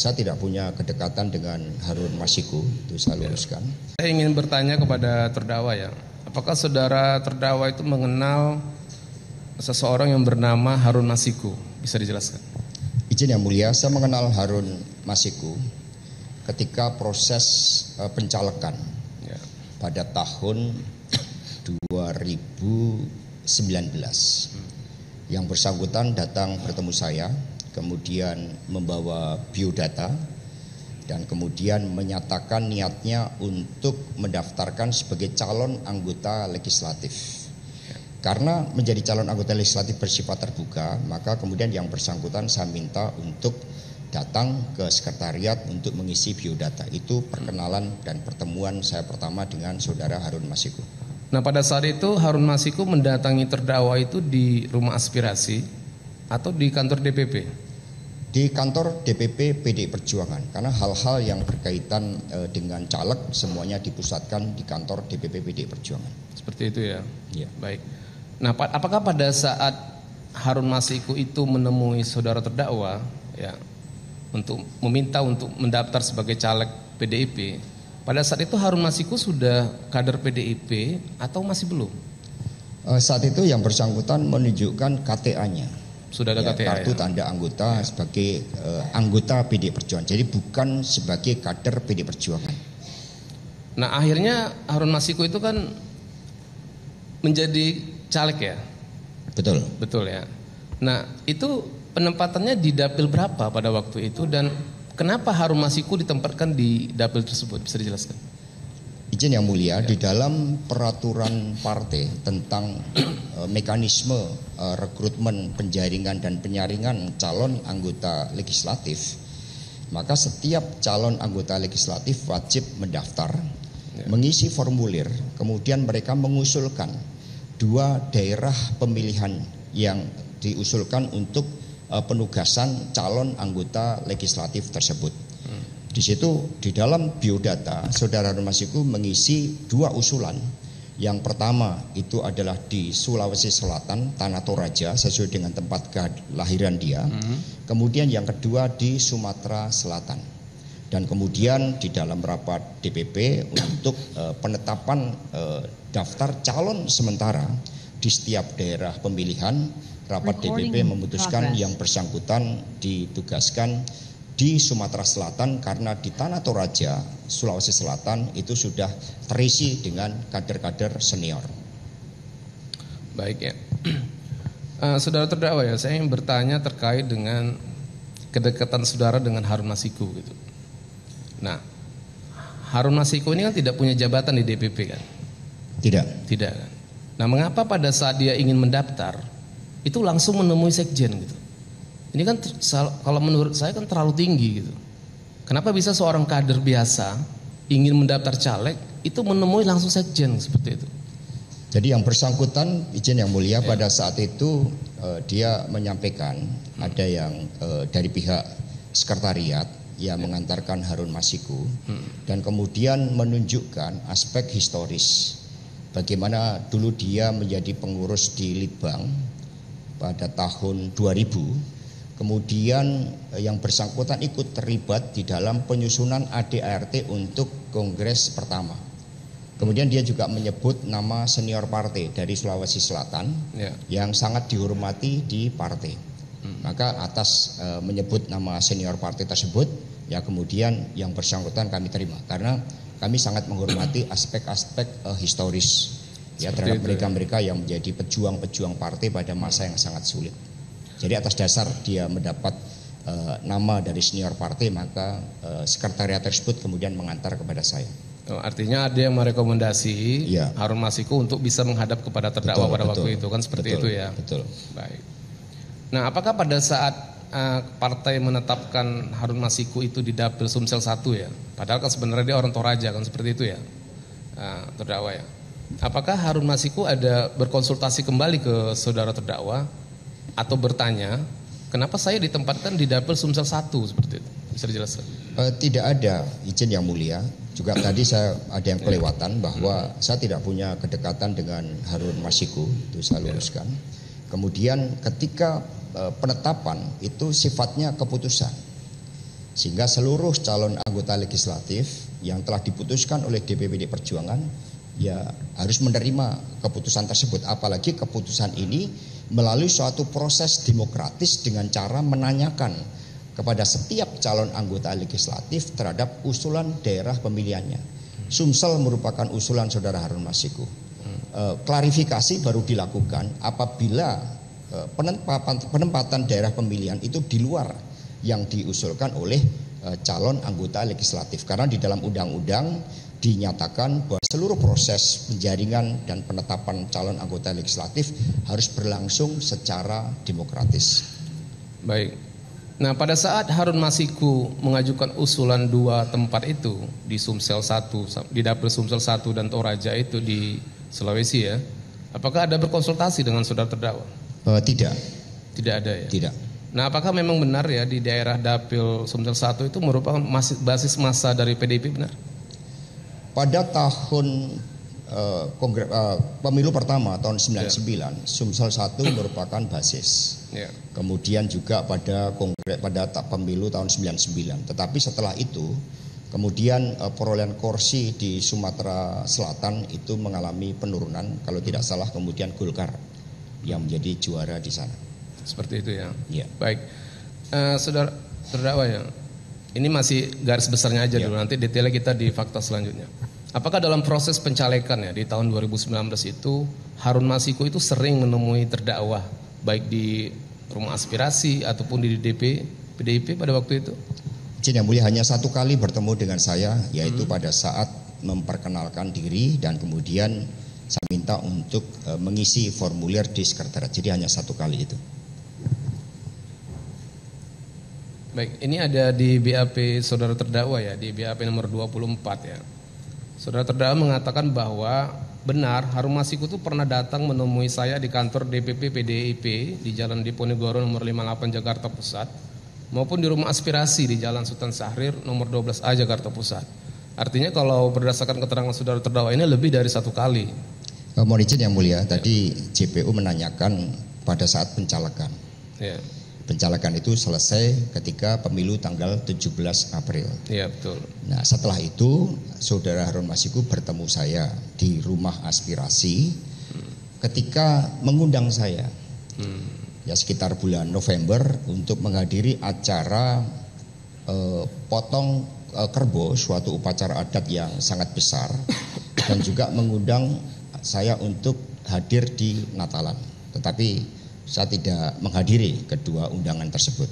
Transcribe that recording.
Saya tidak punya kedekatan dengan Harun Masiku, itu saya luruskan. Saya ingin bertanya kepada terdakwa ya, apakah saudara terdakwa itu mengenal seseorang yang bernama Harun Masiku? Bisa dijelaskan? Izin yang mulia, saya mengenal Harun Masiku ketika proses pencalekan ya, pada tahun 2019. Yang bersangkutan datang bertemu saya, kemudian membawa biodata dan kemudian menyatakan niatnya untuk mendaftarkan sebagai calon anggota legislatif. Karena menjadi calon anggota legislatif bersifat terbuka, maka kemudian yang bersangkutan saya minta untuk datang ke sekretariat untuk mengisi biodata. Itu perkenalan dan pertemuan saya pertama dengan saudara Harun Masiku. Nah, pada saat itu Harun Masiku mendatangi terdakwa itu di rumah aspirasi atau di kantor DPP? Di kantor DPP PDI Perjuangan, karena hal-hal yang berkaitan dengan caleg semuanya dipusatkan di kantor DPP PDI Perjuangan. Seperti itu ya? Ya. Baik. Nah, apakah pada saat Harun Masiku itu menemui saudara terdakwa ya untuk meminta untuk mendaftar sebagai caleg PDIP, pada saat itu Harun Masiku sudah kader PDIP atau masih belum? Saat itu yang bersangkutan menunjukkan KTA-nya. Sudah ada KTA, kartu tanda anggota sebagai anggota PDI Perjuangan. Jadi bukan sebagai kader PDI Perjuangan. Nah, akhirnya Harun Masiku itu kan menjadi caleg ya? Betul. Betul ya. Nah, itu penempatannya di dapil berapa pada waktu itu dan kenapa Harun Masiku ditempatkan di dapil tersebut? Bisa dijelaskan? Izin yang mulia, di dalam peraturan partai tentang mekanisme rekrutmen, penjaringan dan penyaringan calon anggota legislatif, maka setiap calon anggota legislatif wajib mendaftar, mengisi formulir, kemudian mereka mengusulkan 2 daerah pemilihan yang diusulkan untuk penugasan calon anggota legislatif tersebut. Di situ di dalam biodata saudara Harun Masiku mengisi 2 usulan. Yang pertama itu adalah di Sulawesi Selatan, Tanah Toraja sesuai dengan tempat kelahiran dia. Kemudian yang kedua di Sumatera Selatan. Dan kemudian di dalam rapat DPP untuk penetapan daftar calon sementara di setiap daerah pemilihan, rapat DPP memutuskan yang bersangkutan ditugaskan di Sumatera Selatan karena di Tanah Toraja, Sulawesi Selatan itu sudah terisi dengan kader-kader senior. Baik ya. Saudara terdakwa ya, saya ingin bertanya terkait dengan kedekatan saudara dengan Harun Masiku gitu. Nah, Harun Masiku ini kan tidak punya jabatan di DPP kan? Tidak. Tidak kan? Nah, mengapa pada saat dia ingin mendaftar itu langsung menemui sekjen gitu? Ini kan kalau menurut saya kan terlalu tinggi gitu. Kenapa bisa seorang kader biasa ingin mendaftar caleg itu menemui langsung sekjen seperti itu? Jadi yang bersangkutan, izin yang mulia, pada saat itu dia menyampaikan ada yang dari pihak sekretariat yang mengantarkan Harun Masiku dan kemudian menunjukkan aspek historis bagaimana dulu dia menjadi pengurus di Litbang pada tahun 2000. Kemudian yang bersangkutan ikut terlibat di dalam penyusunan ADART untuk kongres pertama. Kemudian dia juga menyebut nama senior partai dari Sulawesi Selatan yang sangat dihormati di partai. Maka atas menyebut nama senior partai tersebut, ya kemudian yang bersangkutan kami terima karena kami sangat menghormati aspek-aspek historis ya terhadap mereka-mereka yang menjadi pejuang-pejuang partai pada masa yang sangat sulit. Jadi atas dasar dia mendapat nama dari senior partai, maka sekretariat tersebut kemudian mengantar kepada saya. Artinya ada yang merekomendasi Harun Masiku untuk bisa menghadap kepada terdakwa pada waktu itu kan seperti itu ya. Betul. Baik. Nah, apakah pada saat partai menetapkan Harun Masiku itu di dapil Sumsel 1 ya? Padahal kan sebenarnya dia orang Toraja kan seperti itu ya, terdakwa ya. Apakah Harun Masiku ada berkonsultasi kembali ke saudara terdakwa atau bertanya kenapa saya ditempatkan di dapil Sumsel 1 seperti itu? Bisa dijelaskan? Tidak ada, izin yang mulia. Juga tadi saya ada yang kelewatan bahwa saya tidak punya kedekatan dengan Harun Masiku, itu saya luruskan. Kemudian ketika penetapan itu sifatnya keputusan. Sehingga seluruh calon anggota legislatif yang telah diputuskan oleh DPP Perjuangan ya harus menerima keputusan tersebut. Apalagi keputusan ini melalui suatu proses demokratis dengan cara menanyakan kepada setiap calon anggota legislatif terhadap usulan daerah pemilihannya. Sumsel merupakan usulan Saudara Harun Masiku. Klarifikasi baru dilakukan apabila penempatan daerah pemilihan itu di luar yang diusulkan oleh calon anggota legislatif. Karena di dalam undang-undang dinyatakan bahwa seluruh proses penjaringan dan penetapan calon anggota legislatif harus berlangsung secara demokratis. Baik. Nah, pada saat Harun Masiku mengajukan usulan 2 tempat itu di Sumsel 1, di Dapil Sumsel 1 dan Toraja itu di Sulawesi ya, apakah ada berkonsultasi dengan saudara terdakwa? Tidak. Tidak ada ya? Tidak. Nah, apakah memang benar ya di daerah Dapil Sumsel 1 itu merupakan basis massa dari PDIP, benar? Pada tahun pemilu pertama tahun 99, Sumsel 1 merupakan basis. Ya. Kemudian juga pada pemilu tahun 99. Tetapi setelah itu kemudian perolehan kursi di Sumatera Selatan itu mengalami penurunan. Kalau tidak salah kemudian Golkar yang menjadi juara di sana. Seperti itu ya. Ya. Baik. Saudara terdakwa ya. Ini masih garis besarnya aja dulu. Nanti detailnya kita di fakta selanjutnya. Apakah dalam proses pencalekan ya di tahun 2019 itu Harun Masiku itu sering menemui terdakwa baik di rumah aspirasi ataupun di PDIP pada waktu itu? Izin Yang Mulia, hanya satu kali bertemu dengan saya, yaitu pada saat memperkenalkan diri dan kemudian saya minta untuk mengisi formulir di sekretariat. Jadi hanya satu kali itu. Baik, ini ada di BAP saudara terdakwa ya, di BAP nomor 24 ya. Saudara terdakwa mengatakan bahwa benar Harun Masiku itu pernah datang menemui saya di kantor DPP PDIP di Jalan Diponegoro nomor 58 Jakarta Pusat maupun di rumah aspirasi di Jalan Sultan Syahrir nomor 12A Jakarta Pusat. Artinya kalau berdasarkan keterangan saudara terdakwa ini lebih dari satu kali. Mohon izin Yang Mulia, tadi JPU menanyakan pada saat pencalekan. Ya. Pencalekan itu selesai ketika pemilu tanggal 17 April. Iya betul. Nah setelah itu saudara Harun Masiku bertemu saya di rumah aspirasi ketika mengundang saya ya sekitar bulan November untuk menghadiri acara potong kerbo, suatu upacara adat yang sangat besar, dan juga mengundang saya untuk hadir di Natalan. Tetapi saya tidak menghadiri kedua undangan tersebut.